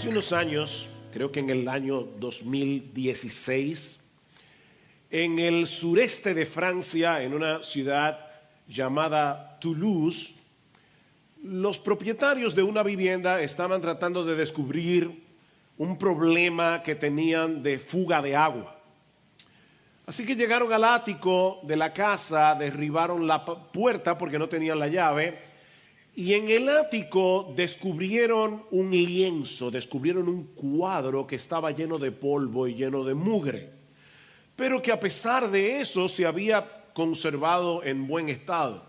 Hace unos años, creo que en el año 2016, en el sureste de Francia, en una ciudad llamada Toulouse, los propietarios de una vivienda estaban tratando de descubrir un problema que tenían de fuga de agua. Así que llegaron al ático de la casa, derribaron la puerta porque no tenían la llave, y en el ático descubrieron un lienzo, descubrieron un cuadro que estaba lleno de polvo y lleno de mugre, pero que a pesar de eso se había conservado en buen estado.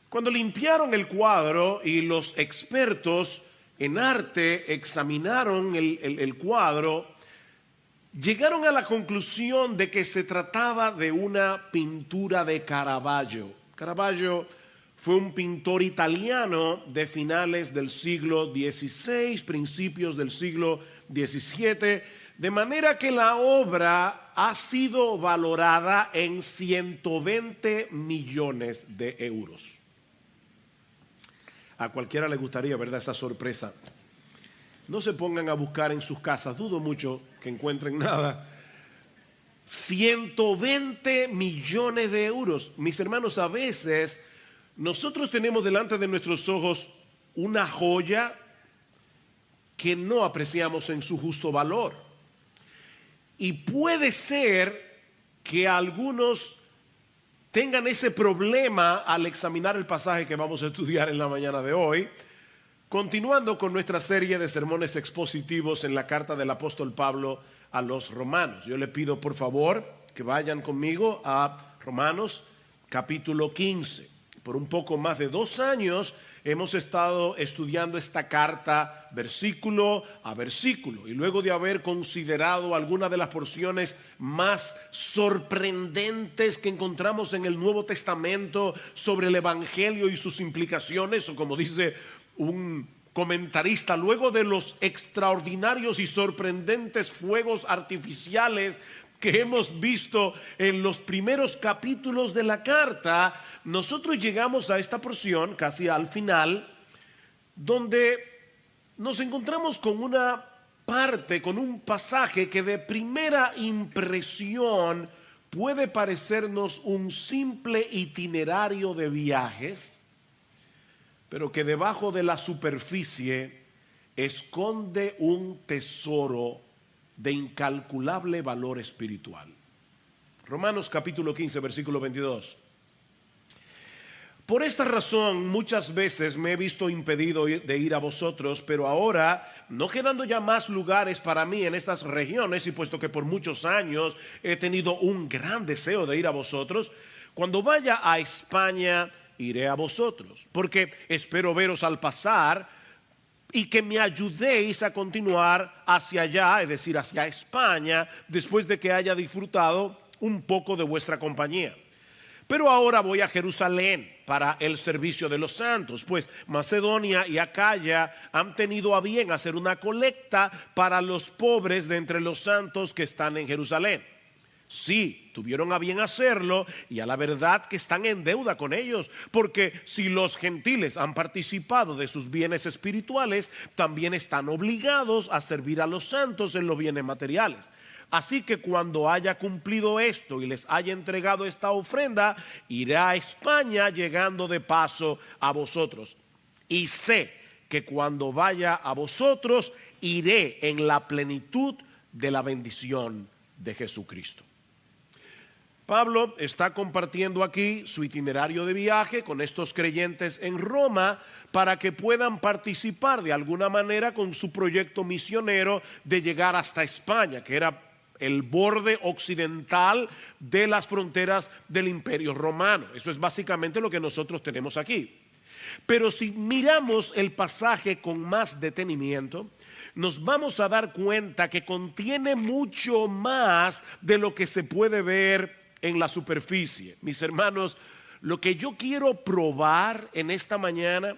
Cuando limpiaron el cuadro y los expertos en arte examinaron el cuadro, llegaron a la conclusión de que se trataba de una pintura de Caravaggio. Caravaggio fue un pintor italiano de finales del siglo XVI, principios del siglo XVII, de manera que la obra ha sido valorada en 120 millones de euros. A cualquiera le gustaría, ¿verdad?, esa sorpresa. No se pongan a buscar en sus casas, dudo mucho que encuentren nada. 120 millones de euros. Mis hermanos, a veces nosotros tenemos delante de nuestros ojos una joya que no apreciamos en su justo valor. Y puede ser que algunos tengan ese problema al examinar el pasaje que vamos a estudiar en la mañana de hoy, continuando con nuestra serie de sermones expositivos en la carta del apóstol Pablo a los romanos. Yo le pido por favor que vayan conmigo a Romanos capítulo 15. Por un poco más de 2 años hemos estado estudiando esta carta versículo a versículo, y luego de haber considerado algunas de las porciones más sorprendentes que encontramos en el Nuevo Testamento sobre el Evangelio y sus implicaciones, o como dice un comentarista, luego de los extraordinarios y sorprendentes fuegos artificiales que hemos visto en los primeros capítulos de la carta, nosotros llegamos a esta porción casi al final, donde nos encontramos con una parte, con un pasaje que de primera impresión puede parecernos un simple itinerario de viajes, pero que debajo de la superficie esconde un tesoro de incalculable valor espiritual. Romanos capítulo 15, versículo 22. Por esta razón muchas veces me he visto impedido de ir a vosotros, pero ahora, no quedando ya más lugares para mí en estas regiones, y puesto que por muchos años he tenido un gran deseo de ir a vosotros, cuando vaya a España iré a vosotros, porque espero veros al pasar y que me ayudéis a continuar hacia allá, es decir, hacia España, después de que haya disfrutado un poco de vuestra compañía. Pero ahora voy a Jerusalén para el servicio de los santos, pues Macedonia y Acaya han tenido a bien hacer una colecta para los pobres de entre los santos que están en Jerusalén. Sí, tuvieron a bien hacerlo, y a la verdad que están en deuda con ellos, porque si los gentiles han participado de sus bienes espirituales, también están obligados a servir a los santos en los bienes materiales. Así que cuando haya cumplido esto y les haya entregado esta ofrenda, iré a España, llegando de paso a vosotros. Y sé que cuando vaya a vosotros, iré en la plenitud de la bendición de Jesucristo. Pablo está compartiendo aquí su itinerario de viaje con estos creyentes en Roma para que puedan participar de alguna manera con su proyecto misionero de llegar hasta España, que era el borde occidental de las fronteras del Imperio Romano. Eso es básicamente lo que nosotros tenemos aquí. Pero si miramos el pasaje con más detenimiento, nos vamos a dar cuenta que contiene mucho más de lo que se puede ver en la superficie. Mis hermanos, lo que yo quiero probar en esta mañana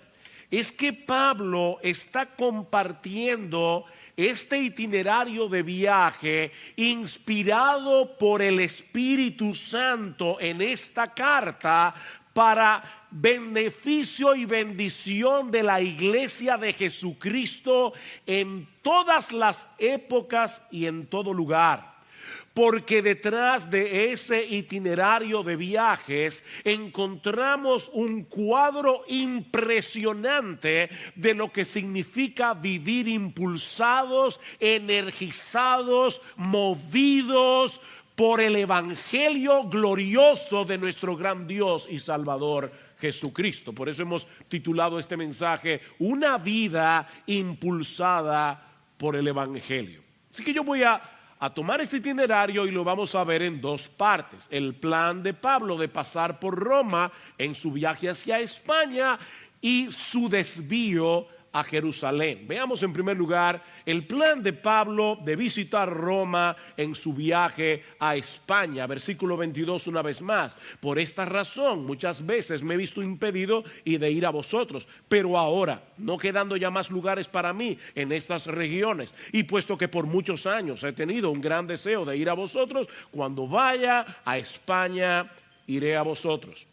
es que Pablo está compartiendo este itinerario de viaje inspirado por el Espíritu Santo en esta carta para beneficio y bendición de la iglesia de Jesucristo en todas las épocas y en todo lugar. Porque detrás de ese itinerario de viajes encontramos un cuadro impresionante de lo que significa vivir impulsados, energizados, movidos por el evangelio glorioso de nuestro gran Dios y Salvador Jesucristo. Por eso hemos titulado este mensaje Una vida impulsada por el evangelio. Así que yo voy a tomar este itinerario y lo vamos a ver en dos partes. El plan de Pablo de pasar por Roma en su viaje hacia España y su desvío a Jerusalén. Veamos en primer lugar el plan de Pablo de visitar Roma en su viaje a España. Versículo 22 una vez más. Por esta razón muchas veces me he visto impedido y de ir a vosotros, pero ahora no quedando ya más lugares para mí en estas regiones, y puesto que por muchos años he tenido un gran deseo de ir a vosotros, cuando vaya a España iré a vosotros.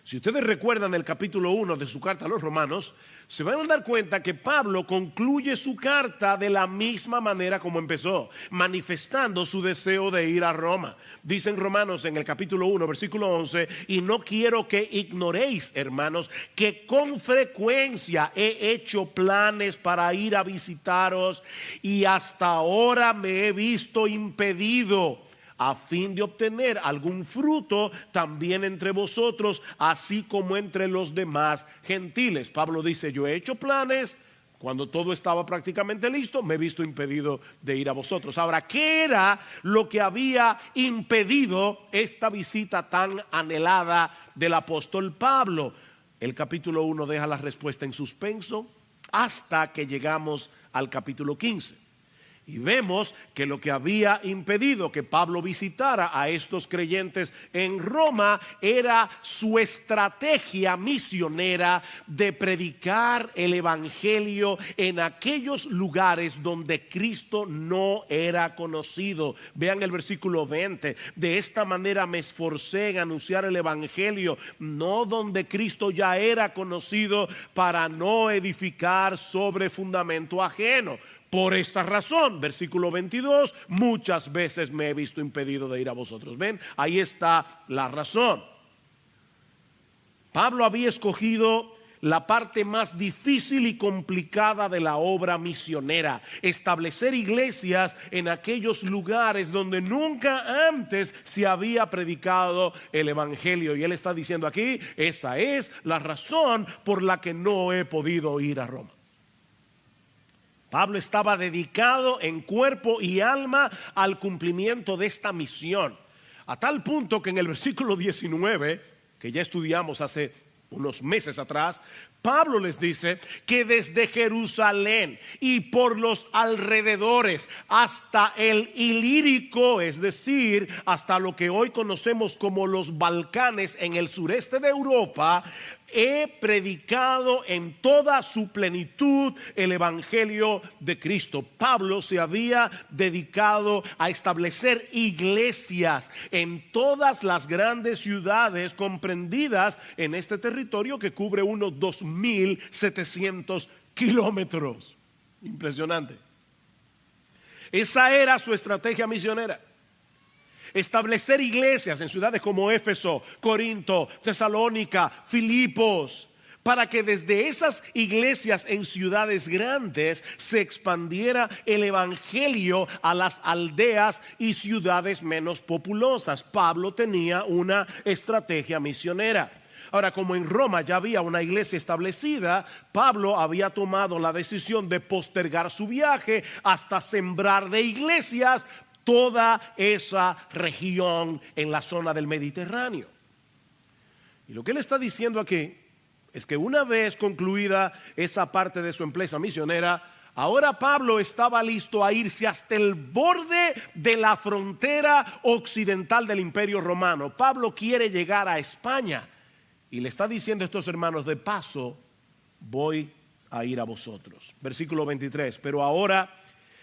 Si ustedes recuerdan el capítulo 1 de su carta a los Romanos, se van a dar cuenta que Pablo concluye su carta de la misma manera como empezó, manifestando su deseo de ir a Roma. Dice en Romanos en el capítulo 1, versículo 11, y no quiero que ignoréis, hermanos, que con frecuencia he hecho planes para ir a visitaros y hasta ahora me he visto impedido, a fin de obtener algún fruto también entre vosotros, así como entre los demás gentiles. Pablo dice, yo he hecho planes, cuando todo estaba prácticamente listo, me he visto impedido de ir a vosotros. Ahora, ¿qué era lo que había impedido esta visita tan anhelada del apóstol Pablo? El capítulo 1 deja la respuesta en suspenso hasta que llegamos al capítulo 15. Y vemos que lo que había impedido que Pablo visitara a estos creyentes en Roma era su estrategia misionera de predicar el evangelio en aquellos lugares donde Cristo no era conocido. Vean el versículo 20. De esta manera me esforcé en anunciar el evangelio, no donde Cristo ya era conocido, para no edificar sobre fundamento ajeno. Por esta razón, versículo 22, muchas veces me he visto impedido de ir a vosotros. Ven, ahí está la razón. Pablo había escogido la parte más difícil y complicada de la obra misionera: establecer iglesias en aquellos lugares donde nunca antes se había predicado el evangelio. Y él está diciendo aquí, esa es la razón por la que no he podido ir a Roma. Pablo estaba dedicado en cuerpo y alma al cumplimiento de esta misión, a tal punto que en el versículo 19, que ya estudiamos hace unos meses atrás, Pablo les dice que desde Jerusalén y por los alrededores hasta el Ilírico, es decir, hasta lo que hoy conocemos como los Balcanes en el sureste de Europa, he predicado en toda su plenitud el evangelio de Cristo. Pablo se había dedicado a establecer iglesias en todas las grandes ciudades comprendidas en este territorio que cubre unos 2.700 kilómetros. Impresionante. Esa era su estrategia misionera: establecer iglesias en ciudades como Éfeso, Corinto, Tesalónica, Filipos, para que desde esas iglesias en ciudades grandes se expandiera el evangelio a las aldeas y ciudades menos populosas. Pablo tenía una estrategia misionera. Ahora, como en Roma ya había una iglesia establecida, Pablo había tomado la decisión de postergar su viaje hasta sembrar de iglesias toda esa región en la zona del Mediterráneo. Y lo que él está diciendo aquí es que una vez concluida esa parte de su empresa misionera, ahora Pablo estaba listo a irse hasta el borde de la frontera occidental del Imperio Romano. Pablo quiere llegar a España y le está diciendo a estos hermanos, de paso voy a ir a vosotros. Versículo 23, pero ahora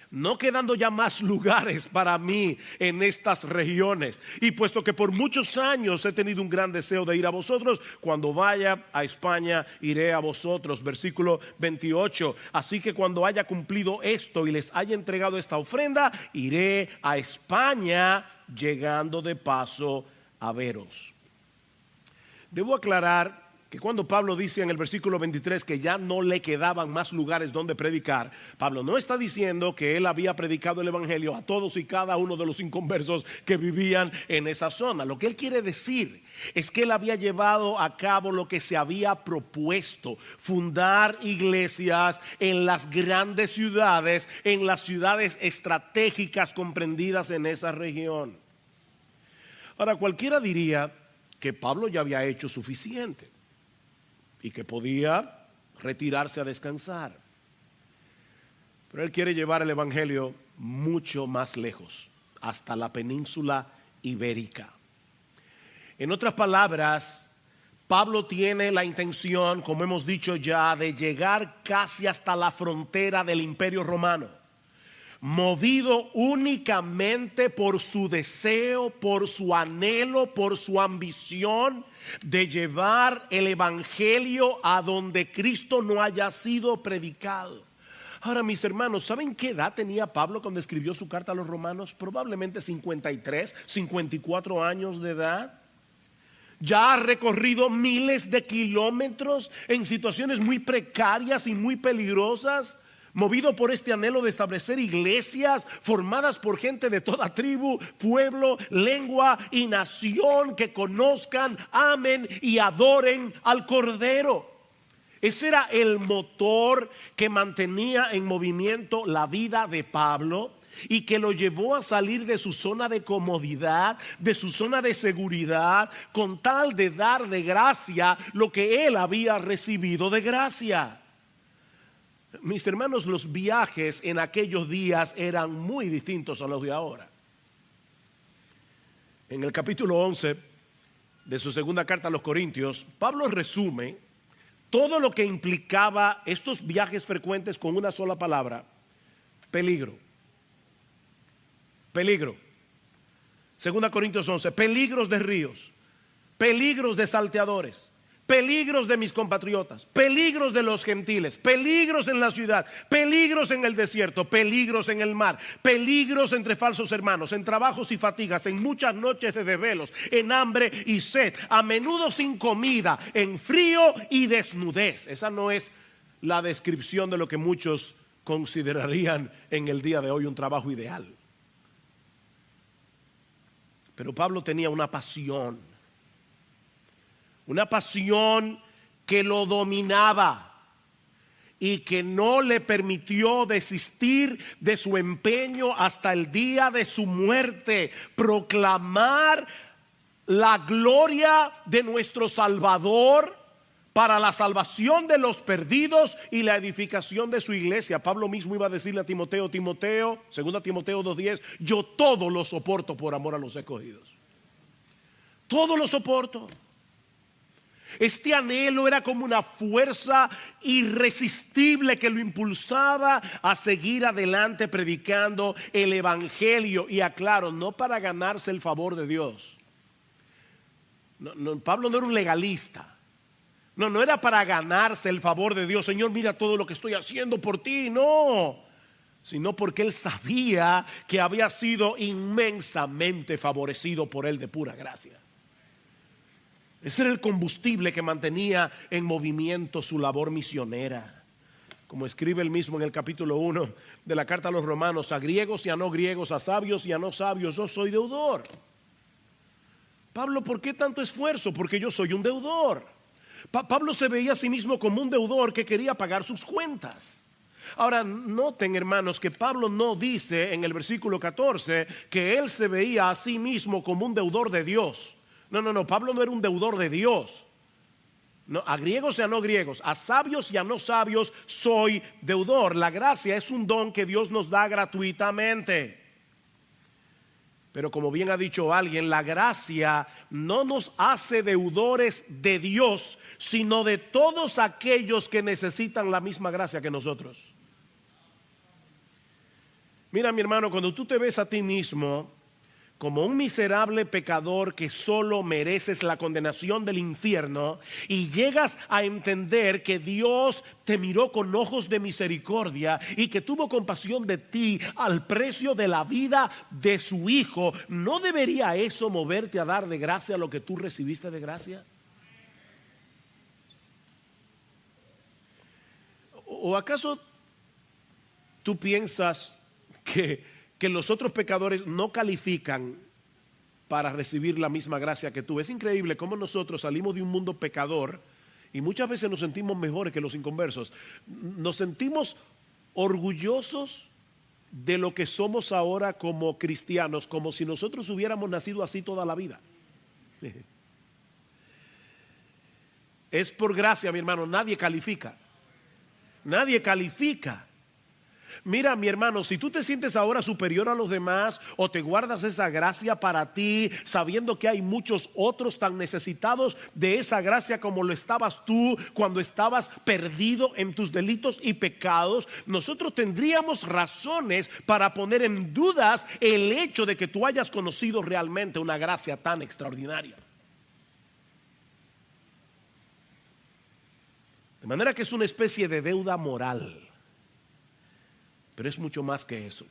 no quedando ya más lugares para mí en estas regiones. Y puesto que por muchos años he tenido un gran deseo de ir a vosotros, cuando vaya a España iré a vosotros. Versículo 28. Así que cuando haya cumplido esto y les haya entregado esta ofrenda, iré a España, llegando de paso a veros. Debo aclarar que cuando Pablo dice en el versículo 23 que ya no le quedaban más lugares donde predicar, Pablo no está diciendo que él había predicado el evangelio a todos y cada uno de los inconversos que vivían en esa zona. Lo que él quiere decir es que él había llevado a cabo lo que se había propuesto: fundar iglesias en las grandes ciudades, en las ciudades estratégicas comprendidas en esa región. Ahora, cualquiera diría que Pablo ya había hecho suficiente y que podía retirarse a descansar. Pero él quiere llevar el evangelio mucho más lejos, hasta la península ibérica. En otras palabras, Pablo tiene la intención, como hemos dicho ya, de llegar casi hasta la frontera del Imperio Romano, movido únicamente por su deseo, por su anhelo, por su ambición de llevar el evangelio a donde Cristo no haya sido predicado. Ahora, mis hermanos, ¿saben qué edad tenía Pablo cuando escribió su carta a los romanos? Probablemente 53, 54 años de edad. Ya ha recorrido miles de kilómetros en situaciones muy precarias y muy peligrosas, movido por este anhelo de establecer iglesias formadas por gente de toda tribu, pueblo, lengua y nación, que conozcan, amen y adoren al Cordero. Ese era el motor que mantenía en movimiento la vida de Pablo y que lo llevó a salir de su zona de comodidad, de su zona de seguridad, con tal de dar de gracia lo que él había recibido de gracia. Mis hermanos, los viajes en aquellos días eran muy distintos a los de ahora. En el capítulo 11 de su segunda carta a los Corintios, Pablo resume todo lo que implicaba estos viajes frecuentes con una sola palabra: peligro. Peligro. Segunda Corintios 11, peligros de ríos, peligros de salteadores, peligros de mis compatriotas, peligros de los gentiles, peligros en la ciudad, peligros en el desierto, peligros en el mar, peligros entre falsos hermanos, en trabajos y fatigas, en muchas noches de desvelos, en hambre y sed, a menudo sin comida, en frío y desnudez. Esa no es la descripción de lo que muchos considerarían en el día de hoy un trabajo ideal. Pero Pablo tenía una pasión que lo dominaba y que no le permitió desistir de su empeño hasta el día de su muerte: proclamar la gloria de nuestro Salvador para la salvación de los perdidos y la edificación de su iglesia. Pablo mismo iba a decirle a Timoteo, 2 Timoteo 2:10, yo todo lo soporto por amor a los escogidos. Todo lo soporto. Este anhelo era como una fuerza irresistible que lo impulsaba a seguir adelante predicando el evangelio. Y aclaro, no para ganarse el favor de Dios. Pablo no era un legalista. No era para ganarse el favor de Dios. Señor, mira todo lo que estoy haciendo por ti. No, sino porque él sabía que había sido inmensamente favorecido por él de pura gracia. Ese era el combustible que mantenía en movimiento su labor misionera. Como escribe él mismo en el capítulo 1 de la carta a los romanos: a griegos y a no griegos, a sabios y a no sabios, yo soy deudor. Pablo, ¿por qué tanto esfuerzo? Porque yo soy un deudor. Pablo se veía a sí mismo como un deudor que quería pagar sus cuentas. Ahora, noten, hermanos, que Pablo no dice en el versículo 14 que él se veía a sí mismo como un deudor de Dios. No, Pablo no era un deudor de Dios. No, a griegos y a no griegos, a sabios y a no sabios soy deudor. La gracia es un don que Dios nos da gratuitamente. Pero como bien ha dicho alguien, la gracia no nos hace deudores de Dios, sino de todos aquellos que necesitan la misma gracia que nosotros. Mira, mi hermano, cuando tú te ves a ti mismo como un miserable pecador que solo mereces la condenación del infierno y llegas a entender que Dios te miró con ojos de misericordia y que tuvo compasión de ti al precio de la vida de su Hijo, ¿no debería eso moverte a dar de gracia lo que tú recibiste de gracia? ¿O acaso tú piensas que los otros pecadores no califican para recibir la misma gracia que tú? Es increíble cómo nosotros salimos de un mundo pecador y muchas veces nos sentimos mejores que los inconversos. Nos sentimos orgullosos de lo que somos ahora como cristianos, como si nosotros hubiéramos nacido así toda la vida. Es por gracia, mi hermano, nadie califica. Nadie califica. Mira, mi hermano, si tú te sientes ahora superior a los demás o te guardas esa gracia para ti, sabiendo que hay muchos otros tan necesitados de esa gracia como lo estabas tú cuando estabas perdido en tus delitos y pecados, nosotros tendríamos razones para poner en dudas el hecho de que tú hayas conocido realmente una gracia tan extraordinaria. De manera que es una especie de deuda moral. Pero es mucho más que eso.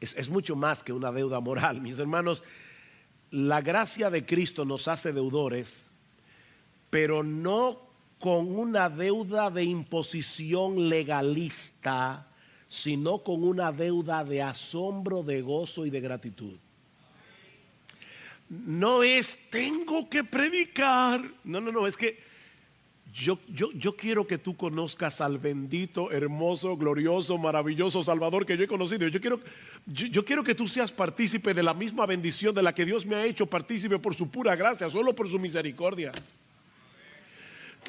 Es mucho más que una deuda moral. Mis hermanos, la gracia de Cristo nos hace deudores, pero no con una deuda de imposición legalista, sino con una deuda de asombro, de gozo y de gratitud. No es tengo que predicar. No, es que yo quiero que tú conozcas al bendito, hermoso, glorioso, maravilloso Salvador que yo he conocido. Yo quiero que tú seas partícipe de la misma bendición de la que Dios me ha hecho partícipe por su pura gracia, solo por su misericordia.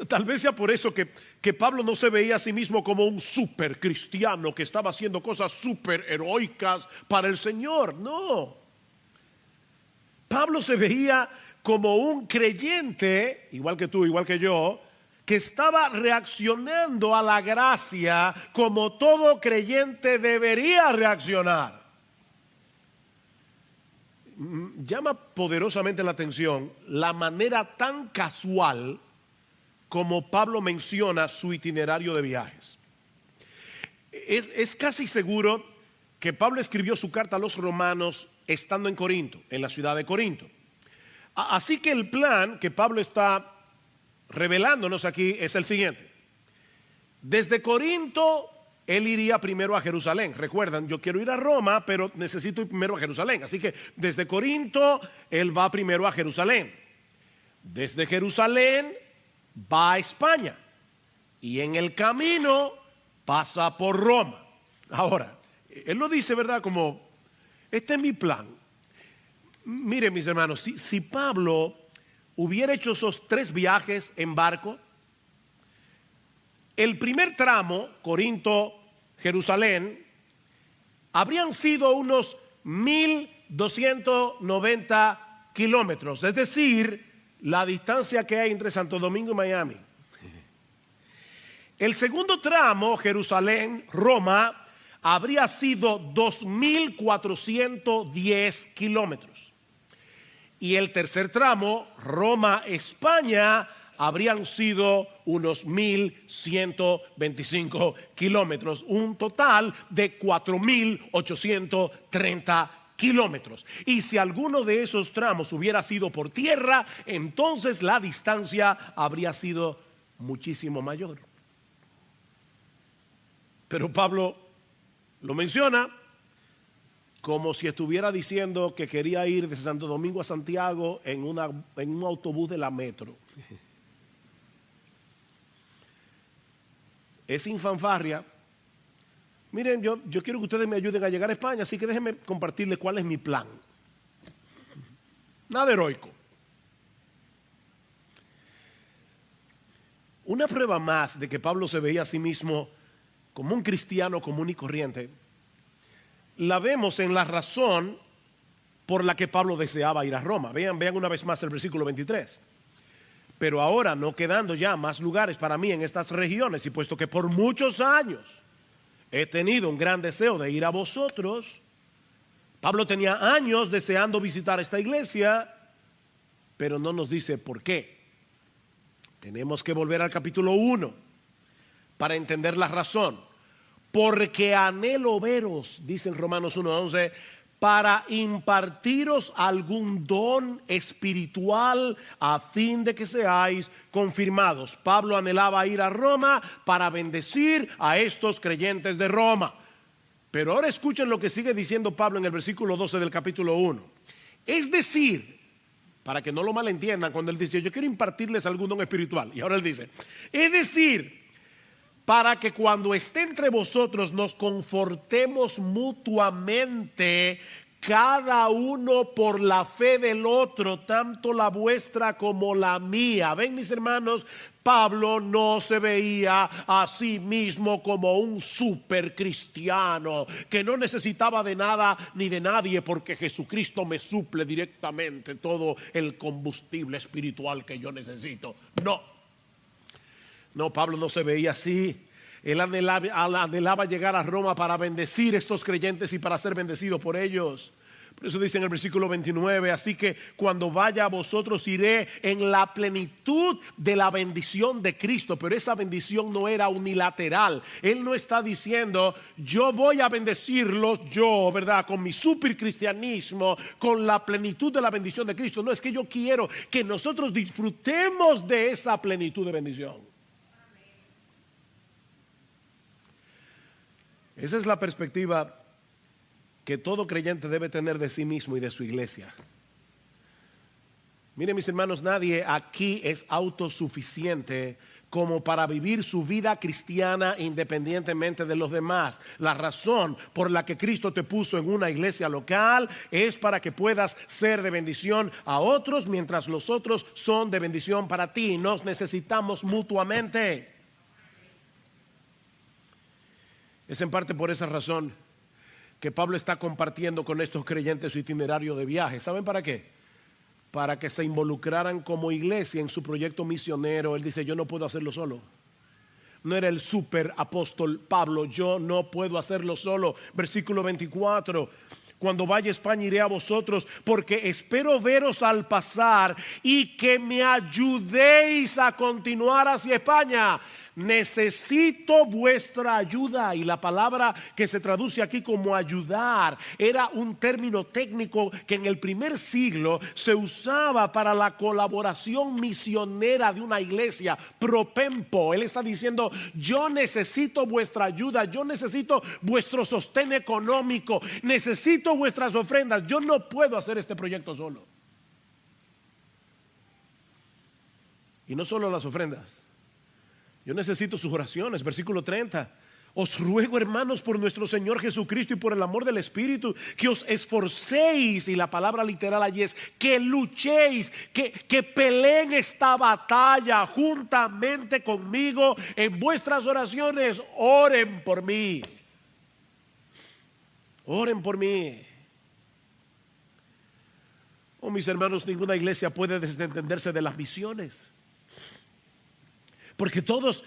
Tal vez sea por eso que Pablo no se veía a sí mismo como un super cristiano que estaba haciendo cosas super heroicas para el Señor. No. Pablo se veía como un creyente, igual que tú, igual que yo, que estaba reaccionando a la gracia como todo creyente debería reaccionar. Llama poderosamente la atención la manera tan casual como Pablo menciona su itinerario de viajes. Es casi seguro que Pablo escribió su carta a los romanos estando en Corinto, en la ciudad de Corinto. Así que el plan que Pablo está revelándonos aquí es el siguiente. Desde Corinto él iría primero a Jerusalén. Recuerdan, yo quiero ir a Roma, pero necesito ir primero a Jerusalén. Así que desde Corinto él va primero a Jerusalén. Desde Jerusalén va a España y en el camino pasa por Roma. Ahora, él lo dice, ¿verdad? Como, este es mi plan. Miren, mis hermanos, si Pablo hubiera hecho esos 3 viajes en barco, el primer tramo, Corinto-Jerusalén, habrían sido unos 1,290 kilómetros, es decir, la distancia que hay entre Santo Domingo y Miami. El segundo tramo, Jerusalén-Roma, habría sido 2,410 kilómetros. Y el tercer tramo, Roma-España, habrían sido unos 1,125 kilómetros. Un total de 4,830 kilómetros. Y si alguno de esos tramos hubiera sido por tierra, entonces la distancia habría sido muchísimo mayor. Pero Pablo lo menciona como si estuviera diciendo que quería ir de Santo Domingo a Santiago en un autobús de la metro. Es sin fanfarria. Miren, yo quiero que ustedes me ayuden a llegar a España, así que déjenme compartirles cuál es mi plan. Nada heroico. Una prueba más de que Pablo se veía a sí mismo como un cristiano común y corriente la vemos en la razón por la que Pablo deseaba ir a Roma. Vean una vez más el versículo 23. Pero ahora, no quedando ya más lugares para mí en estas regiones, y puesto que por muchos años he tenido un gran deseo de ir a vosotros. Pablo tenía años deseando visitar esta iglesia, pero no nos dice por qué. Tenemos que volver al capítulo 1 para entender la razón. Porque anhelo veros, dice en Romanos 1:11, para impartiros algún don espiritual a fin de que seáis confirmados. Pablo anhelaba ir a Roma para bendecir a estos creyentes de Roma. Pero ahora escuchen lo que sigue diciendo Pablo en el versículo 12 del capítulo 1. Es decir, para que no lo malentiendan cuando él dice, yo quiero impartirles algún don espiritual. Y ahora él dice, es decir, para que cuando esté entre vosotros nos confortemos mutuamente, cada uno por la fe del otro, tanto la vuestra como la mía. Ven, mis hermanos, Pablo no se veía a sí mismo como un super cristiano que no necesitaba de nada ni de nadie, porque Jesucristo me suple directamente todo el combustible espiritual que yo necesito. No, Pablo no se veía así. Él anhelaba llegar a Roma para bendecir a estos creyentes y para ser bendecido por ellos. Por eso dice en el versículo 29, así que cuando vaya a vosotros iré en la plenitud de la bendición de Cristo. Pero esa bendición no era unilateral. Él no está diciendo, yo voy a bendecirlos yo, ¿verdad? Con mi supercristianismo, con la plenitud de la bendición de Cristo. No, es que yo quiero que nosotros disfrutemos de esa plenitud de bendición. Esa es la perspectiva que todo creyente debe tener de sí mismo y de su iglesia. Miren, mis hermanos, nadie aquí es autosuficiente como para vivir su vida cristiana independientemente de los demás. La razón por la que Cristo te puso en una iglesia local es para que puedas ser de bendición a otros, mientras los otros son de bendición para ti. Nos necesitamos mutuamente. Es en parte por esa razón que Pablo está compartiendo con estos creyentes su itinerario de viaje. ¿Saben para qué? Para que se involucraran como iglesia en su proyecto misionero. Él dice, yo no puedo hacerlo solo. No era el super apóstol Pablo, yo no puedo hacerlo solo. Versículo 24. Cuando vaya a España iré a vosotros, porque espero veros al pasar y que me ayudéis a continuar hacia España. Necesito vuestra ayuda. Y la palabra que se traduce aquí como ayudar era un término técnico que en el primer siglo se usaba para la colaboración misionera de una iglesia. Propempo. Él está diciendo, yo necesito vuestra ayuda, yo necesito vuestro sostén económico, necesito vuestras ofrendas. Yo no puedo hacer este proyecto solo. Y no solo las ofrendas, yo necesito sus oraciones. Versículo 30. Os ruego, hermanos, por nuestro Señor Jesucristo y por el amor del Espíritu, que os esforcéis, y la palabra literal allí es que luchéis, que peleen esta batalla juntamente conmigo en vuestras oraciones. Oren por mí. Oren por mí. Oh, mis hermanos, ninguna iglesia puede desentenderse de las misiones. Porque todos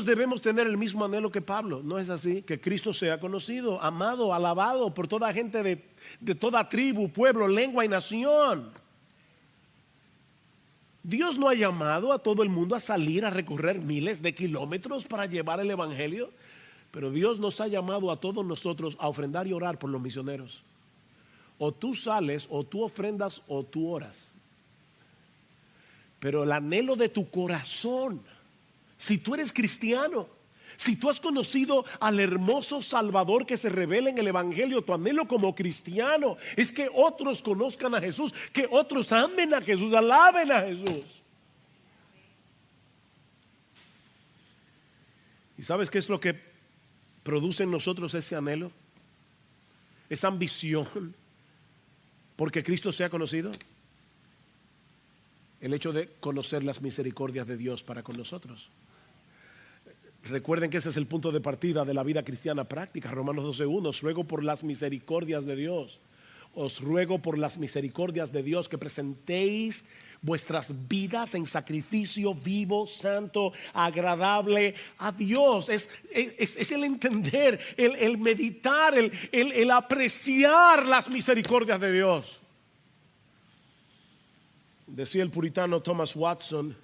debemos tener el mismo anhelo que Pablo. ¿No es así? Que Cristo sea conocido, amado, alabado por toda gente de toda tribu, pueblo, lengua y nación. Dios no ha llamado a todo el mundo a salir a recorrer miles de kilómetros para llevar el evangelio. Pero Dios nos ha llamado a todos nosotros a ofrendar y orar por los misioneros. O tú sales, o tú ofrendas, o tú oras. Pero el anhelo de tu corazón, si tú eres cristiano, si tú has conocido al hermoso Salvador que se revela en el Evangelio, tu anhelo como cristiano es que otros conozcan a Jesús, que otros amen a Jesús, alaben a Jesús. ¿Y sabes qué es lo que produce en nosotros ese anhelo? Esa ambición porque Cristo sea conocido. El hecho de conocer las misericordias de Dios para con nosotros. Recuerden que ese es el punto de partida de la vida cristiana práctica. Romanos 12:1. Os ruego por las misericordias de Dios. Os ruego por las misericordias de Dios que presentéis vuestras vidas en sacrificio vivo, santo, agradable a Dios. Es el entender, el meditar, el apreciar las misericordias de Dios. Decía el puritano Thomas Watson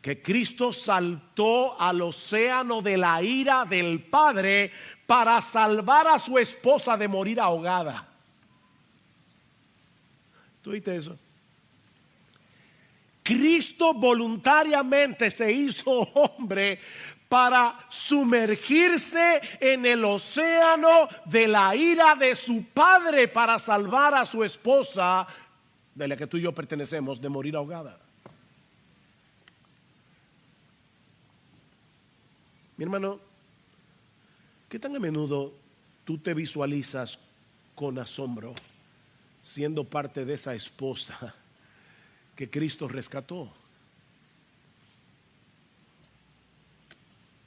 que Cristo saltó al océano de la ira del Padre para salvar a su esposa de morir ahogada. ¿Tú oíste eso? Cristo voluntariamente se hizo hombre para sumergirse en el océano de la ira de su Padre para salvar a su esposa, de la que tú y yo pertenecemos, de morir ahogada. Mi hermano, ¿qué tan a menudo tú te visualizas con asombro siendo parte de esa esposa que Cristo rescató?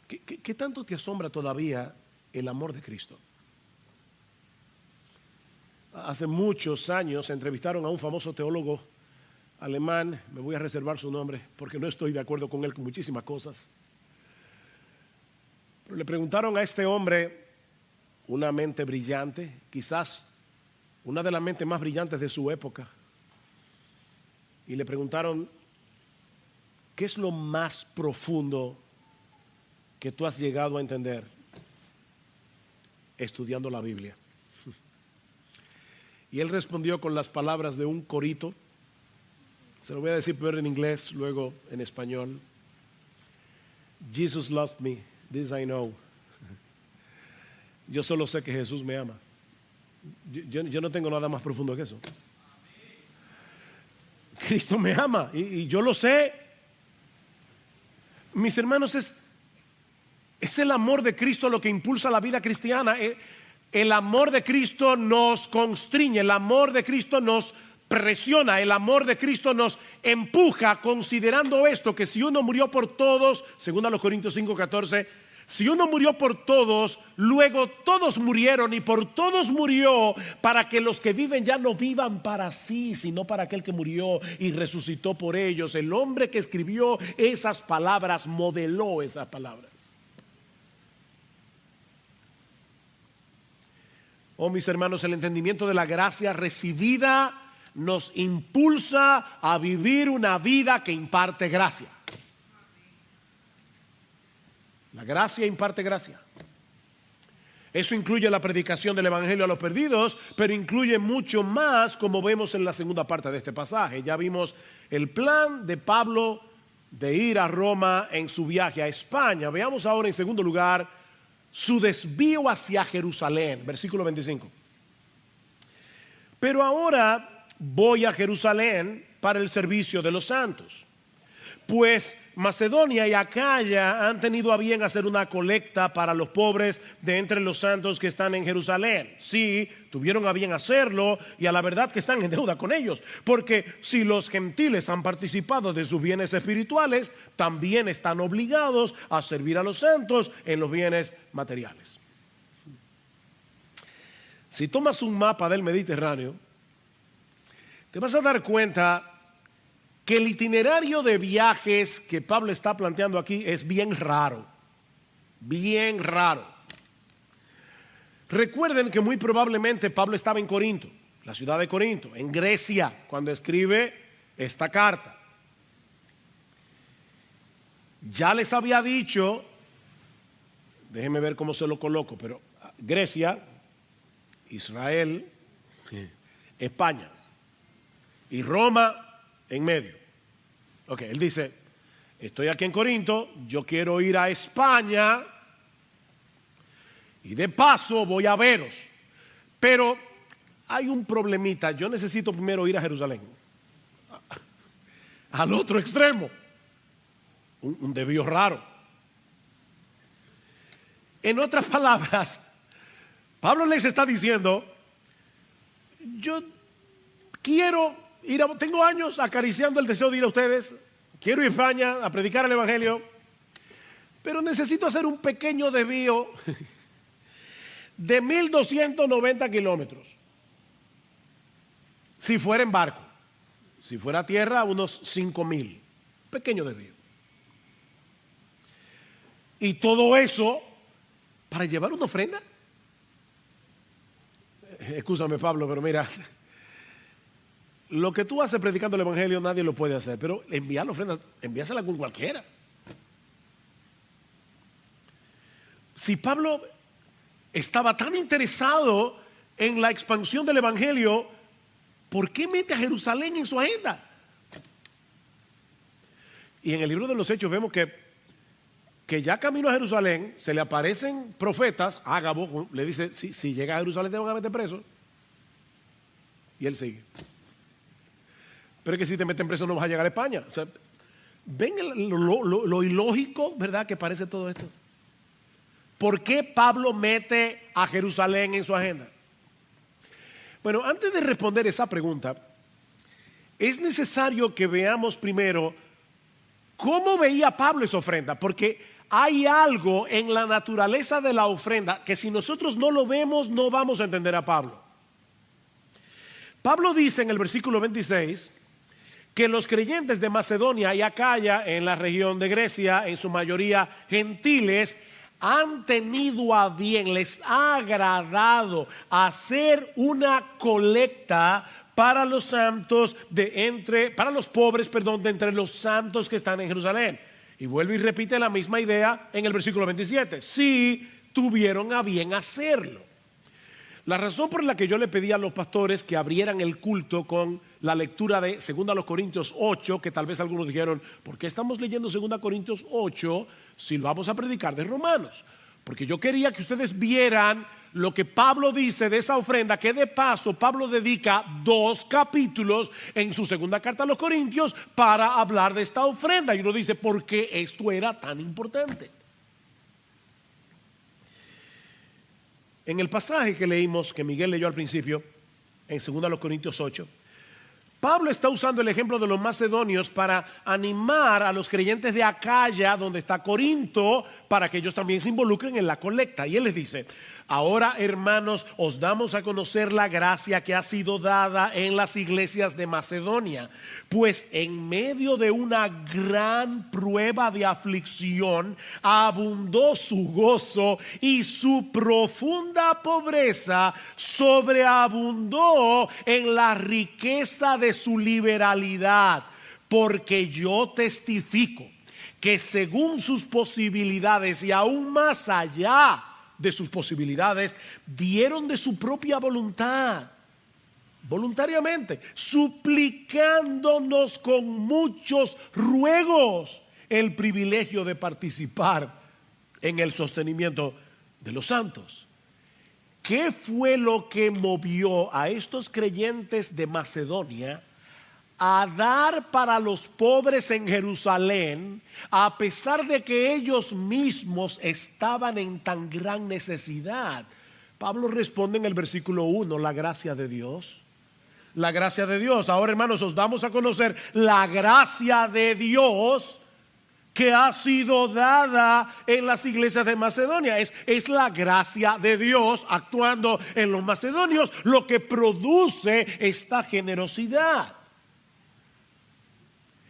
¿Qué tanto te asombra todavía el amor de Cristo? Hace muchos años entrevistaron a un famoso teólogo alemán, me voy a reservar su nombre porque no estoy de acuerdo con él con muchísimas cosas. Pero le preguntaron a este hombre, una mente brillante, quizás una de las mentes más brillantes de su época, y le preguntaron, ¿qué es lo más profundo que tú has llegado a entender estudiando la Biblia? Y él respondió con las palabras de un corito. Se lo voy a decir primero en inglés, luego en español. Jesus loved me, this I know. Yo solo sé que Jesús me ama. Yo no tengo nada más profundo que eso. Cristo me ama y yo lo sé. Mis hermanos, es el amor de Cristo lo que impulsa la vida cristiana. El amor de Cristo nos constriñe, el amor de Cristo nos presiona, el amor de Cristo nos empuja, considerando esto, que si uno murió por todos, según a los Corintios 5:14, si uno murió por todos, luego todos murieron y por todos murió, para que los que viven ya no vivan para sí, sino para aquel que murió y resucitó por ellos. El hombre que escribió esas palabras modeló esas palabras. Oh, mis hermanos, el entendimiento de la gracia recibida nos impulsa a vivir una vida que imparte gracia. La gracia imparte gracia. Eso incluye la predicación del evangelio a los perdidos, pero incluye mucho más, como vemos en la segunda parte de este pasaje. Ya vimos el plan de Pablo de ir a Roma en su viaje a España. Veamos ahora en segundo lugar su desvío hacia Jerusalén, versículo 25. Pero ahora voy a Jerusalén para el servicio de los santos, pues Macedonia y Acaya han tenido a bien hacer una colecta para los pobres de entre los santos que están en Jerusalén. Sí, tuvieron a bien hacerlo y a la verdad que están en deuda con ellos, porque si los gentiles han participado de sus bienes espirituales, también están obligados a servir a los santos en los bienes materiales. Si tomas un mapa del Mediterráneo, te vas a dar cuenta que el itinerario de viajes que Pablo está planteando aquí es bien raro, bien raro. Recuerden que muy probablemente Pablo estaba en Corinto, la ciudad de Corinto, en Grecia, cuando escribe esta carta. Ya les había dicho, déjenme ver cómo se lo coloco, pero Grecia, Israel, España y Roma en medio. Ok, él dice, estoy aquí en Corinto, yo quiero ir a España y de paso voy a veros. Pero hay un problemita, yo necesito primero ir a Jerusalén, al otro extremo, un desvío raro. En otras palabras, Pablo les está diciendo, yo quiero tengo años acariciando el deseo de ir a ustedes, quiero ir a España a predicar el evangelio, pero necesito hacer un pequeño desvío de 1290 kilómetros, si fuera en barco. Si fuera tierra, unos 5,000. Pequeño desvío. Y todo eso para llevar una ofrenda. Escúchame, Pablo, pero mira, lo que tú haces predicando el evangelio nadie lo puede hacer, pero enviar la ofrenda, envíasela con cualquiera. Si Pablo estaba tan interesado en la expansión del evangelio, ¿por qué mete a Jerusalén en su agenda? Y en el libro de los Hechos vemos que ya camino a Jerusalén se le aparecen profetas. Ágabo le dice, si llega a Jerusalén te van a meter preso. Y él sigue. Pero es que si te meten preso no vas a llegar a España. O sea, ven lo ilógico, ¿verdad?, que parece todo esto. ¿Por qué Pablo mete a Jerusalén en su agenda? Bueno, antes de responder esa pregunta, es necesario que veamos primero cómo veía Pablo esa ofrenda, porque hay algo en la naturaleza de la ofrenda que si nosotros no lo vemos no vamos a entender a Pablo. Pablo dice en el versículo 26 que los creyentes de Macedonia y Acaya, en la región de Grecia, en su mayoría gentiles, han tenido a bien, les ha agradado hacer una colecta para los santos para los pobres, de entre los santos que están en Jerusalén. Y vuelve y repite la misma idea en el versículo 27. Sí, tuvieron a bien hacerlo. La razón por la que yo le pedí a los pastores que abrieran el culto con la lectura de 2 Corintios 8, que tal vez algunos dijeron, ¿por qué estamos leyendo 2 Corintios 8 si vamos a predicar de Romanos? Porque yo quería que ustedes vieran lo que Pablo dice de esa ofrenda, que de paso Pablo dedica 2 capítulos en su segunda carta a los Corintios para hablar de esta ofrenda. Y uno dice, ¿por qué esto era tan importante? En el pasaje que leímos, que Miguel leyó al principio, en 2 Corintios 8, Pablo está usando el ejemplo de los macedonios para animar a los creyentes de Acaya, donde está Corinto, para que ellos también se involucren en la colecta. Y él les dice, ahora, hermanos, os damos a conocer la gracia que ha sido dada en las iglesias de Macedonia, pues en medio de una gran prueba de aflicción abundó su gozo y su profunda pobreza sobreabundó en la riqueza de su liberalidad, porque yo testifico que según sus posibilidades y aún más allá de sus posibilidades, dieron de su propia voluntad, voluntariamente, suplicándonos con muchos ruegos el privilegio de participar en el sostenimiento de los santos. ¿Qué fue lo que movió a estos creyentes de Macedonia a dar para los pobres en Jerusalén, a pesar de que ellos mismos estaban en tan gran necesidad? Pablo responde en el versículo 1, la gracia de Dios. La gracia de Dios. Ahora, hermanos, os damos a conocer la gracia de Dios que ha sido dada en las iglesias de Macedonia. Es la gracia de Dios actuando en los macedonios lo que produce esta generosidad.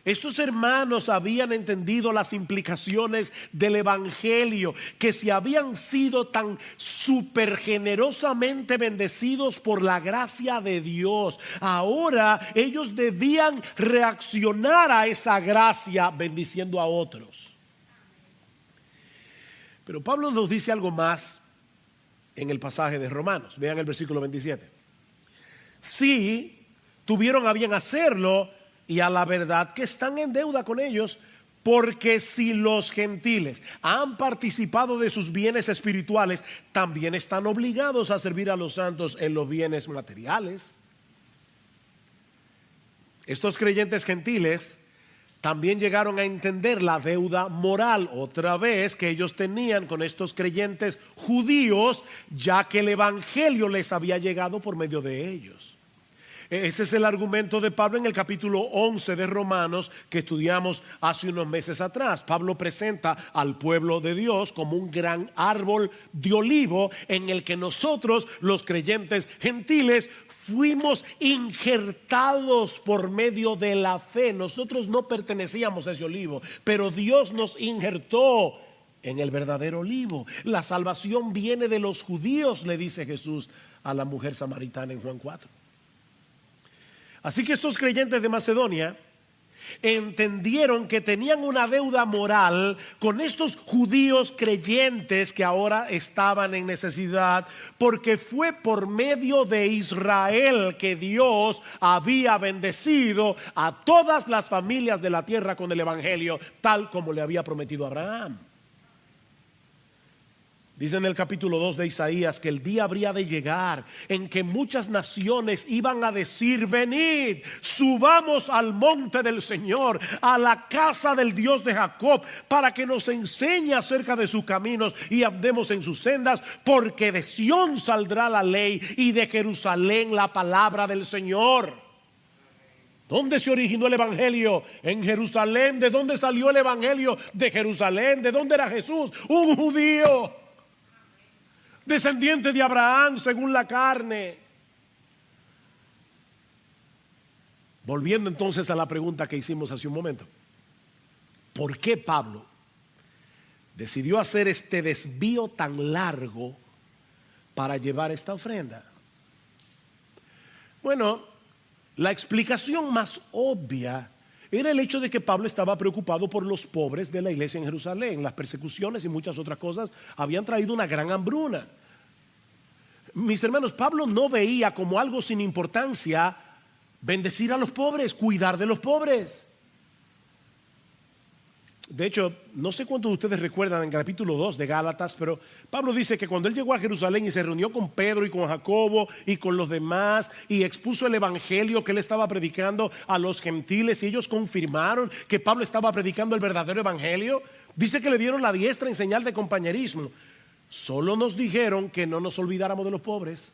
Estos hermanos habían entendido las implicaciones del evangelio, que si habían sido tan súper generosamente bendecidos por la gracia de Dios, ahora ellos debían reaccionar a esa gracia bendiciendo a otros. Pero Pablo nos dice algo más en el pasaje de Romanos. Vean el versículo 27. Sí, tuvieron a bien hacerlo, y a la verdad que están en deuda con ellos, porque si los gentiles han participado de sus bienes espirituales, también están obligados a servir a los santos en los bienes materiales. Estos creyentes gentiles también llegaron a entender la deuda moral otra vez que ellos tenían con estos creyentes judíos, ya que el evangelio les había llegado por medio de ellos. Ese es el argumento de Pablo en el capítulo 11 de Romanos que estudiamos hace unos meses atrás. Pablo presenta al pueblo de Dios como un gran árbol de olivo en el que nosotros, los creyentes gentiles, fuimos injertados por medio de la fe. Nosotros no pertenecíamos a ese olivo, pero Dios nos injertó en el verdadero olivo. La salvación viene de los judíos, le dice Jesús a la mujer samaritana en Juan 4. Así que estos creyentes de Macedonia entendieron que tenían una deuda moral con estos judíos creyentes que ahora estaban en necesidad, porque fue por medio de Israel que Dios había bendecido a todas las familias de la tierra con el evangelio, tal como le había prometido a Abraham. Dice en el capítulo 2 de Isaías que el día habría de llegar en que muchas naciones iban a decir: venid, subamos al monte del Señor, a la casa del Dios de Jacob, para que nos enseñe acerca de sus caminos y andemos en sus sendas, porque de Sión saldrá la ley y de Jerusalén la palabra del Señor. ¿Dónde se originó el evangelio? En Jerusalén. ¿De dónde salió el evangelio? De Jerusalén. ¿De dónde era Jesús? Un judío, descendiente de Abraham según la carne. Volviendo entonces a la pregunta que hicimos hace un momento, ¿por qué Pablo decidió hacer este desvío tan largo para llevar esta ofrenda? Bueno, la explicación más obvia era el hecho de que Pablo estaba preocupado por los pobres de la iglesia en Jerusalén. Las persecuciones y muchas otras cosas habían traído una gran hambruna. Mis hermanos, Pablo no veía como algo sin importancia bendecir a los pobres, cuidar de los pobres. De hecho, no sé cuántos de ustedes recuerdan en el capítulo 2 de Gálatas, pero Pablo dice que cuando él llegó a Jerusalén y se reunió con Pedro y con Jacobo y con los demás y expuso el evangelio que él estaba predicando a los gentiles, y ellos confirmaron que Pablo estaba predicando el verdadero evangelio, dice que le dieron la diestra en señal de compañerismo. Solo nos dijeron que no nos olvidáramos de los pobres,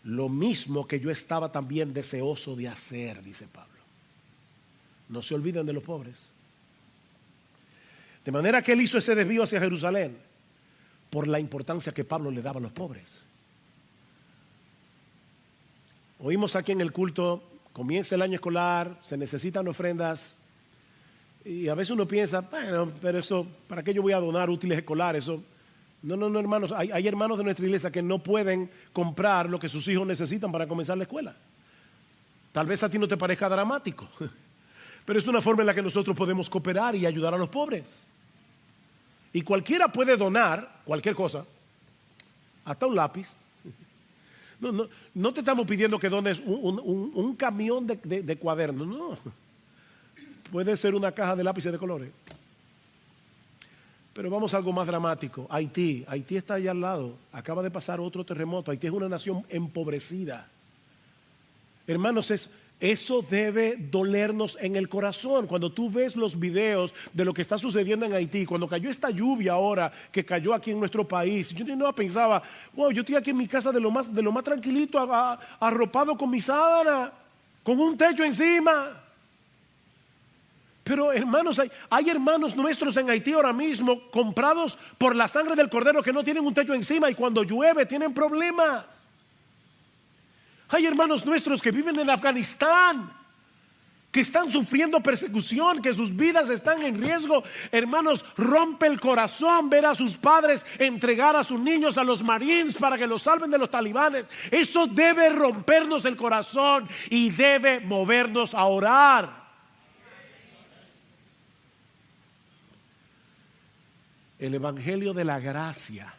lo mismo que yo estaba también deseoso de hacer, dice Pablo. No se olviden de los pobres. De manera que él hizo ese desvío hacia Jerusalén por la importancia que Pablo le daba a los pobres. Oímos aquí en el culto: comienza el año escolar, se necesitan ofrendas, y a veces uno piensa: bueno, pero eso, ¿para qué yo voy a donar útiles escolares? Eso, no, hermanos, hay hermanos de nuestra iglesia que no pueden comprar lo que sus hijos necesitan para comenzar la escuela. Tal vez a ti no te parezca dramático, pero es una forma en la que nosotros podemos cooperar y ayudar a los pobres. Y cualquiera puede donar cualquier cosa, hasta un lápiz. No te estamos pidiendo que dones un camión de cuadernos, no. Puede ser una caja de lápices de colores. Pero vamos a algo más dramático. Haití está allá al lado. Acaba de pasar otro terremoto. Haití es una nación empobrecida. Hermanos, eso debe dolernos en el corazón. Cuando tú ves los videos de lo que está sucediendo en Haití, cuando cayó esta lluvia ahora que cayó aquí en nuestro país, yo no pensaba: wow, yo estoy aquí en mi casa de lo más tranquilito, arropado con mi sábana, con un techo encima. Pero hermanos, hay hermanos nuestros en Haití ahora mismo, comprados por la sangre del Cordero, que no tienen un techo encima, y cuando llueve tienen problemas. Hay hermanos nuestros que viven en Afganistán, que están sufriendo persecución, que sus vidas están en riesgo. Hermanos, rompe el corazón ver a sus padres entregar a sus niños a los marines para que los salven de los talibanes. Eso debe rompernos el corazón y debe movernos a orar. El evangelio de la gracia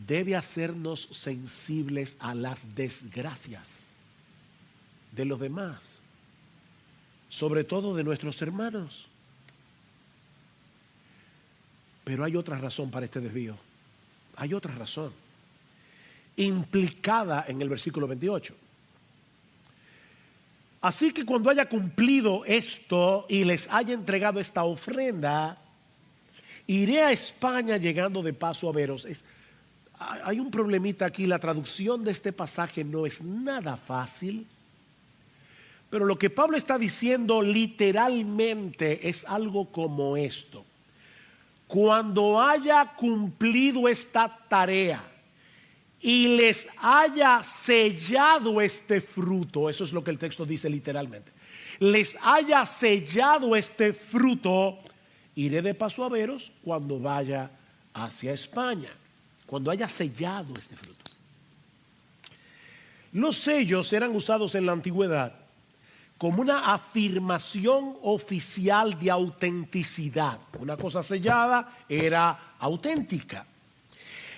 debe hacernos sensibles a las desgracias de los demás, sobre todo de nuestros hermanos. Pero hay otra razón para este desvío. Hay otra razón implicada en el versículo 28. Así que cuando haya cumplido esto y les haya entregado esta ofrenda, iré a España, llegando de paso a veros. hay un problemita aquí. La traducción de este pasaje no es nada fácil, pero lo que Pablo está diciendo literalmente es algo como esto: cuando haya cumplido esta tarea y les haya sellado este fruto, eso es lo que el texto dice literalmente, les haya sellado este fruto, iré de paso a veros cuando vaya hacia España. Cuando haya sellado este fruto. Los sellos eran usados en la antigüedad como una afirmación oficial de autenticidad. Una cosa sellada era auténtica.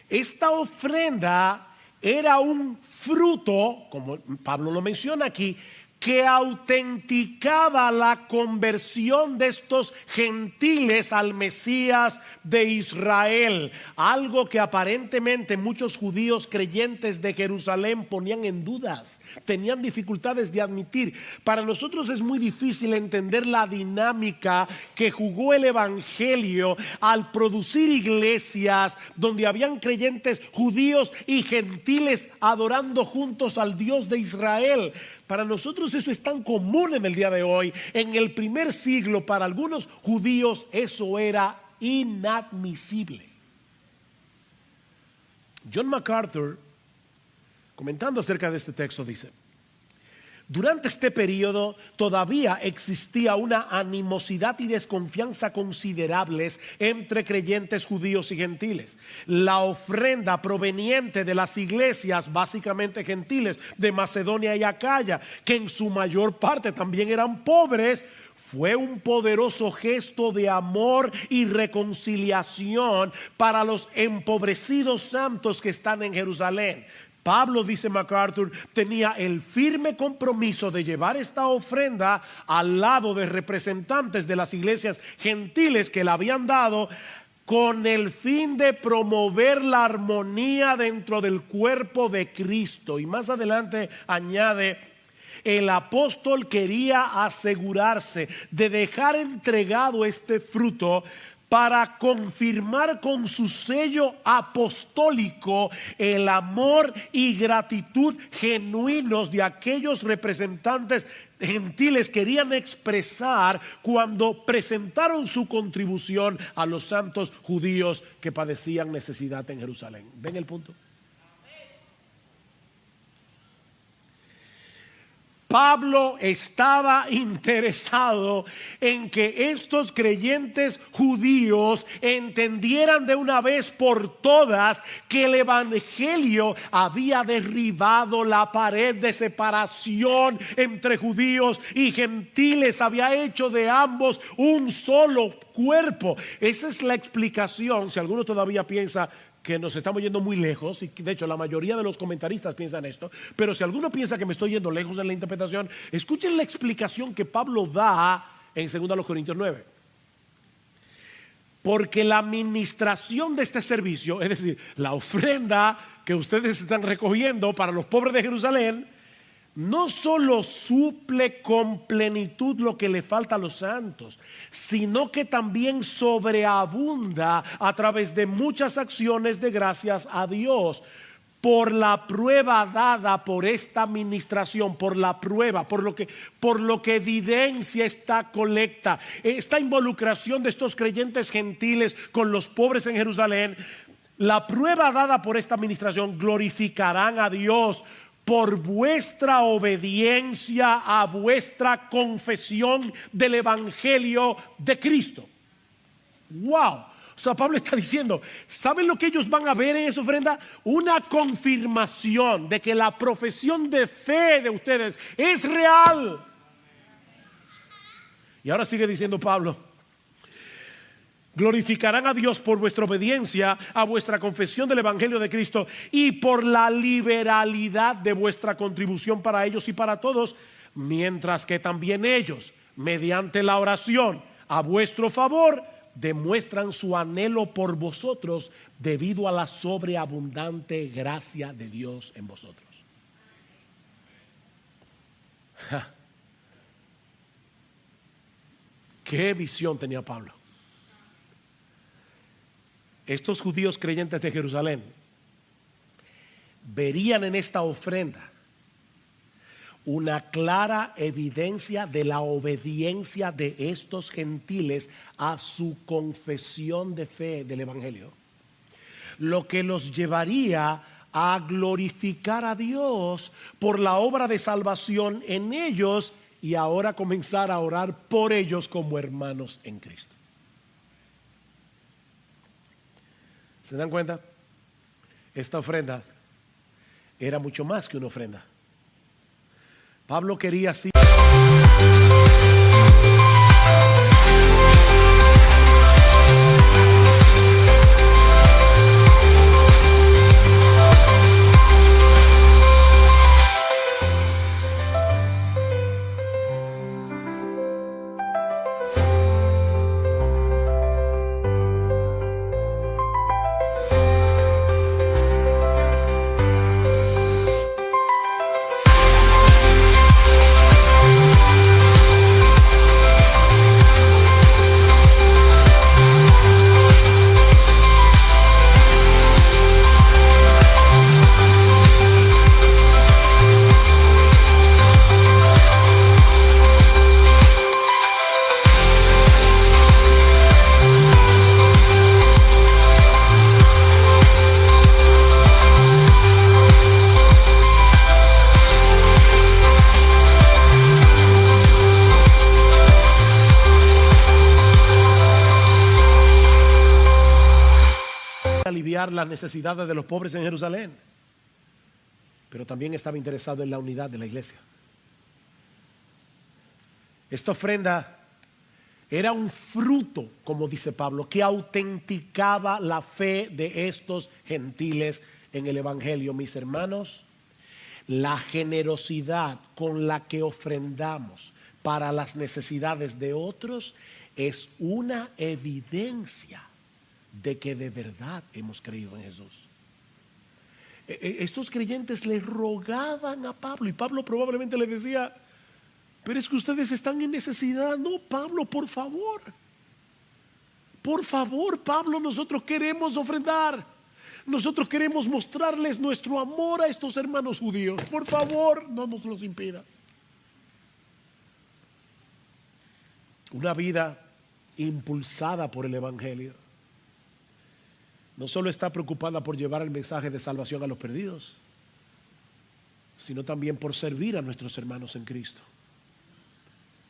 Esta ofrenda era un fruto, como Pablo lo menciona aquí, que autenticaba la conversión de estos gentiles al Mesías de Israel, algo que aparentemente muchos judíos creyentes de Jerusalén ponían en dudas, tenían dificultades de admitir. Para nosotros es muy difícil entender la dinámica que jugó el evangelio al producir iglesias donde habían creyentes judíos y gentiles adorando juntos al Dios de Israel. Para nosotros eso es tan común en el día de hoy. En el primer siglo, para algunos judíos, eso era inadmisible. John MacArthur, comentando acerca de este texto, dice: durante este periodo todavía existía una animosidad y desconfianza considerables entre creyentes judíos y gentiles. La ofrenda proveniente de las iglesias básicamente gentiles de Macedonia y Acaya, que en su mayor parte también eran pobres, fue un poderoso gesto de amor y reconciliación para los empobrecidos santos que están en Jerusalén. Pablo, dice MacArthur, tenía el firme compromiso de llevar esta ofrenda al lado de representantes de las iglesias gentiles que le habían dado, con el fin de promover la armonía dentro del cuerpo de Cristo. Y más adelante añade: el apóstol quería asegurarse de dejar entregado este fruto para confirmar con su sello apostólico el amor y gratitud genuinos de aquellos representantes gentiles querían expresar cuando presentaron su contribución a los santos judíos que padecían necesidad en Jerusalén. ¿Ven el punto? Pablo estaba interesado en que estos creyentes judíos entendieran de una vez por todas que el evangelio había derribado la pared de separación entre judíos y gentiles, había hecho de ambos un solo cuerpo. Esa es la explicación. Si alguno todavía piensa que nos estamos yendo muy lejos, y de hecho la mayoría de los comentaristas piensan esto, pero si alguno piensa que me estoy yendo lejos en la interpretación, escuchen la explicación que Pablo da en 2 Corintios 9. Porque la administración de este servicio, es decir, la ofrenda que ustedes están recogiendo para los pobres de Jerusalén, no solo suple con plenitud lo que le falta a los santos, sino que también sobreabunda a través de muchas acciones de gracias a Dios por la prueba dada por esta administración, por la prueba, por lo que evidencia esta colecta, esta involucración de estos creyentes gentiles con los pobres en Jerusalén. La prueba dada por esta administración glorificarán a Dios por vuestra obediencia a vuestra confesión del evangelio de Cristo. Wow. O sea, Pablo está diciendo, ¿saben lo que ellos van a ver en esa ofrenda? Una confirmación de que la profesión de fe de ustedes es real. Y ahora sigue diciendo Pablo: glorificarán a Dios por vuestra obediencia a vuestra confesión del evangelio de Cristo y por la liberalidad de vuestra contribución para ellos y para todos, mientras que también ellos, mediante la oración a vuestro favor, demuestran su anhelo por vosotros debido a la sobreabundante gracia de Dios en vosotros. ¿Qué visión tenía Pablo? Estos judíos creyentes de Jerusalén verían en esta ofrenda una clara evidencia de la obediencia de estos gentiles a su confesión de fe del Evangelio, lo que los llevaría a glorificar a Dios por la obra de salvación en ellos y ahora comenzar a orar por ellos como hermanos en Cristo. ¿Se dan cuenta? Esta ofrenda era mucho más que una ofrenda. Pablo quería así. Aliviar las necesidades de los pobres en Jerusalén, pero también estaba interesado en la unidad de la iglesia. Esta ofrenda era un fruto, como dice Pablo, que autenticaba la fe de estos gentiles en el Evangelio. Mis hermanos, la generosidad con la que ofrendamos para las necesidades de otros es una evidencia de que de verdad hemos creído en Jesús. Estos creyentes le rogaban a Pablo y Pablo probablemente le decía: pero es que ustedes están en necesidad. No, Pablo, por favor, Pablo, nosotros queremos ofrendar, nosotros queremos mostrarles nuestro amor a estos hermanos judíos. Por favor, no nos los impidas. Una vida impulsada por el Evangelio no solo está preocupada por llevar el mensaje de salvación a los perdidos, sino también por servir a nuestros hermanos en Cristo.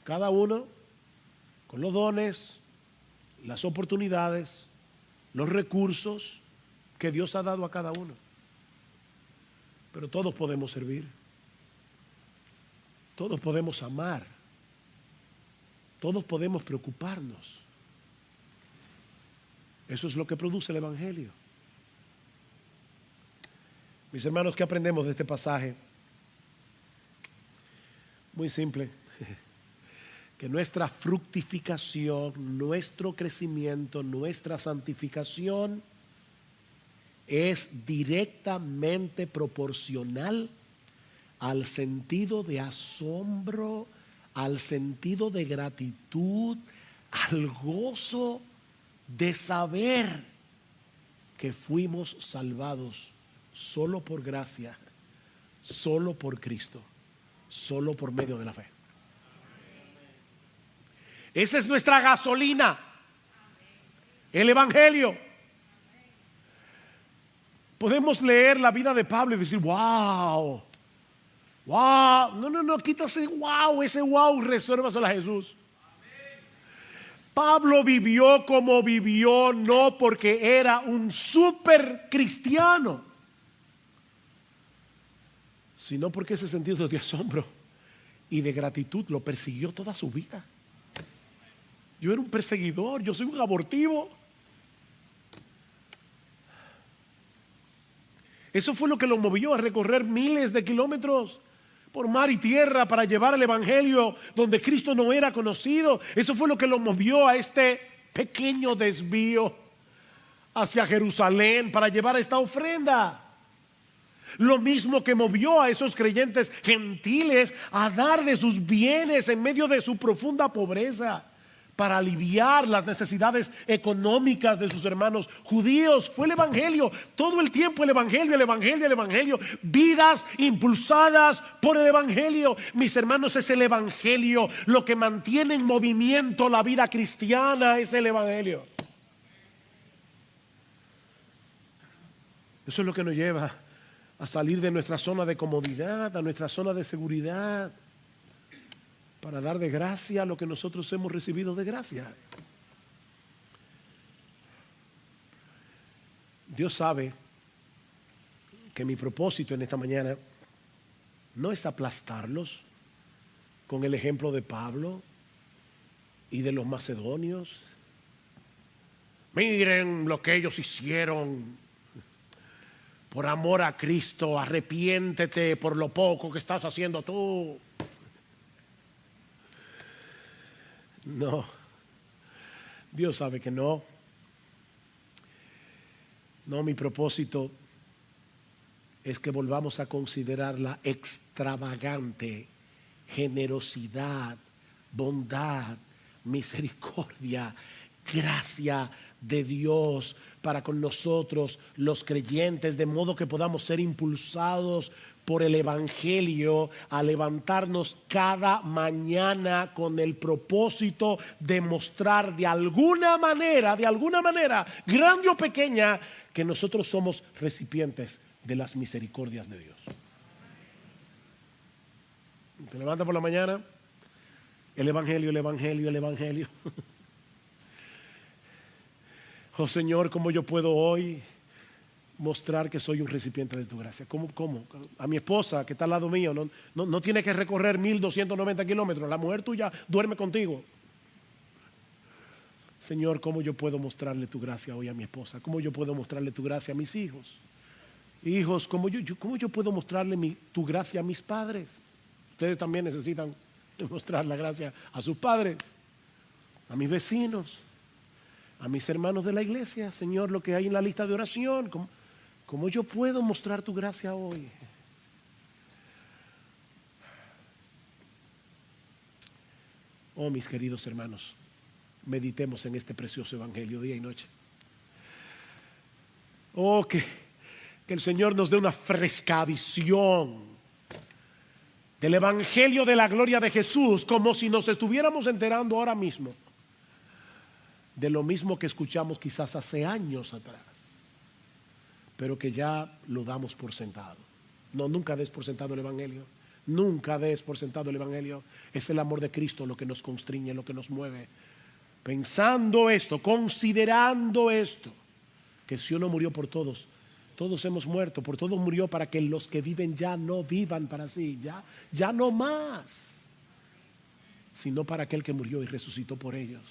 Cada uno con los dones, las oportunidades, los recursos que Dios ha dado a cada uno. Pero todos podemos servir, todos podemos amar, todos podemos preocuparnos. Eso es lo que produce el Evangelio. Mis hermanos, ¿qué aprendemos de este pasaje? Muy simple. Que nuestra fructificación, nuestro crecimiento, nuestra santificación es directamente proporcional al sentido de asombro, al sentido de gratitud, al gozo de saber que fuimos salvados solo por gracia, solo por Cristo, solo por medio de la fe. Esa es nuestra gasolina, el Evangelio. Podemos leer la vida de Pablo y decir: wow, no, quítase wow, ese wow, resérvaselo a Jesús. Pablo vivió como vivió no porque era un súper cristiano, sino porque ese sentido de asombro y de gratitud lo persiguió toda su vida. Yo era un perseguidor, yo soy un abortivo. Eso fue lo que lo movió a recorrer miles de kilómetros por mar y tierra para llevar el Evangelio donde Cristo no era conocido. Eso fue lo que lo movió a este pequeño desvío hacia Jerusalén para llevar esta ofrenda. Lo mismo que movió a esos creyentes gentiles a dar de sus bienes en medio de su profunda pobreza para aliviar las necesidades económicas de sus hermanos judíos. Fue el evangelio, todo el tiempo el evangelio, el evangelio, el evangelio. Vidas impulsadas por el evangelio. Mis hermanos, es el evangelio lo que mantiene en movimiento la vida cristiana, es el evangelio. Eso es lo que nos lleva a salir de nuestra zona de comodidad, a nuestra zona de seguridad, para dar de gracia lo que nosotros hemos recibido de gracia. Dios sabe que mi propósito en esta mañana no es aplastarlos con el ejemplo de Pablo y de los macedonios. Miren lo que ellos hicieron. Por amor a Cristo, arrepiéntete por lo poco que estás haciendo tú. No, Dios sabe que no. No, mi propósito es que volvamos a considerar la extravagante generosidad, bondad, misericordia, gracia de Dios para con nosotros los creyentes, de modo que podamos ser impulsados por el evangelio a levantarnos cada mañana con el propósito de mostrar de alguna manera, grande o pequeña, que nosotros somos recipientes de las misericordias de Dios. Te levantas por la mañana, el evangelio, el evangelio, el evangelio. Oh Señor, ¿cómo yo puedo hoy mostrar que soy un recipiente de tu gracia? ¿Cómo? A mi esposa que está al lado mío no tiene que recorrer 1290 kilómetros. La mujer tuya duerme contigo. Señor, ¿cómo yo puedo mostrarle tu gracia hoy a mi esposa? ¿Cómo yo puedo mostrarle tu gracia a mis hijos? Hijos, ¿cómo yo puedo mostrarle tu gracia a mis padres? Ustedes también necesitan mostrar la gracia a sus padres, a mis vecinos, a mis hermanos de la iglesia. Señor, lo que hay en la lista de oración, ¿cómo yo puedo mostrar tu gracia hoy? Oh, mis queridos hermanos, meditemos en este precioso evangelio día y noche. Oh, que el Señor nos dé una fresca visión del evangelio de la gloria de Jesús, como si nos estuviéramos enterando ahora mismo de lo mismo que escuchamos quizás hace años atrás, pero que ya lo damos por sentado. No, nunca des por sentado el evangelio. Nunca des por sentado el evangelio. Es el amor de Cristo lo que nos constriñe, lo que nos mueve. Pensando esto, considerando esto, que si uno murió por todos, todos hemos muerto, por todos murió, para que los que viven ya no vivan para sí, ya no más, sino para aquel que murió y resucitó por ellos.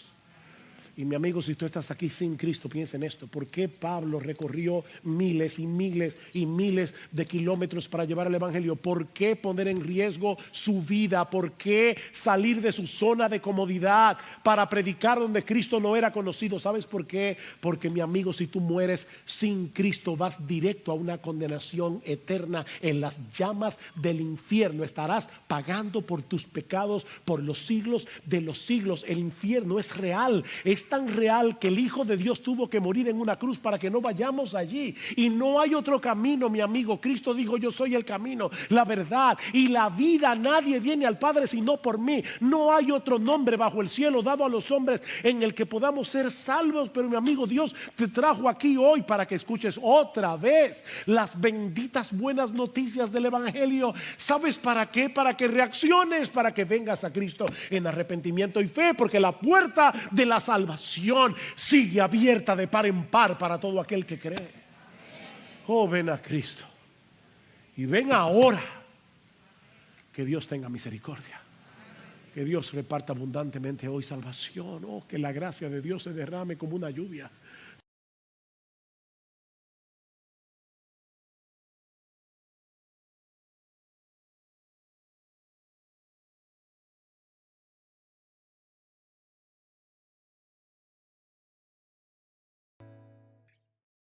Y mi amigo, si tú estás aquí sin Cristo, piensa en esto. ¿Por qué Pablo recorrió miles y miles y miles de kilómetros para llevar el evangelio? ¿Por qué poner en riesgo su vida? ¿Por qué salir de su zona de comodidad para predicar donde Cristo no era conocido? ¿Sabes por qué? Porque, mi amigo, si tú mueres sin Cristo, vas directo a una condenación eterna en las llamas del infierno. Estarás pagando por tus pecados por los siglos de los siglos. El infierno es real, es tan real que el Hijo de Dios tuvo que morir en una cruz para que no vayamos allí. Y no hay otro camino, mi amigo. Cristo dijo: yo soy el camino, la verdad y la vida. Nadie viene al Padre sino por mí. No hay otro nombre bajo el cielo dado a los hombres en el que podamos ser salvos. Pero, mi amigo, Dios te trajo aquí hoy para que escuches otra vez las benditas buenas noticias del evangelio. ¿Sabes para qué? Para que reacciones, para que vengas a Cristo en arrepentimiento y fe, porque la puerta de la salvación sigue abierta de par en par para todo aquel que cree. Oh, ven a Cristo y ven ahora. Que Dios tenga misericordia, que Dios reparta abundantemente hoy salvación. Oh, que la gracia de Dios se derrame como una lluvia